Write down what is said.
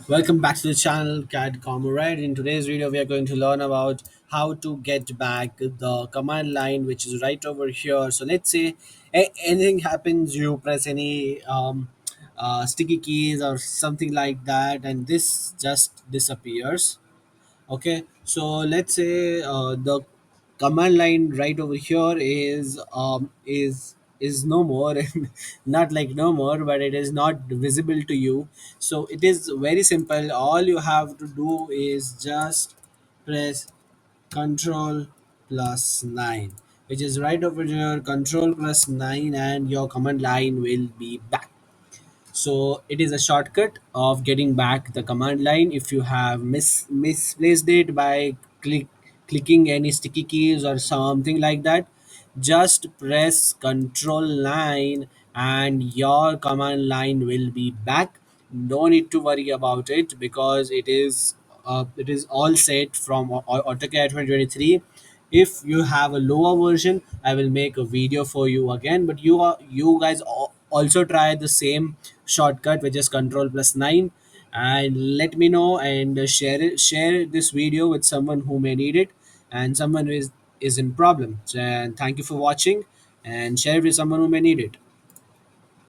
Welcome back to the channel CAD Comrade. In today's video, we are going to learn about how to get back the command line, which is right over here. So let's say anything happens, you press any sticky keys or something like that, and this just disappears. Okay, so let's say the command line right over here is no more and not like no more, but it is not visible to you. So it is very simple. All you have to do is just press control plus 9, which is right over here. Control plus 9 and your command line will be back. So it is a shortcut of getting back the command line if you have misplaced it by clicking any sticky keys or something like that. Just press control 9 and your command line will be back. No need to worry about it because it is all set from AutoCAD 2023. If you have a lower version, I will make a video for you again, but you guys also try the same shortcut, which is control plus 9, and let me know and share this video with someone who may need it and someone who is in problem. So, and thank you for watching, and share it with someone who may need it.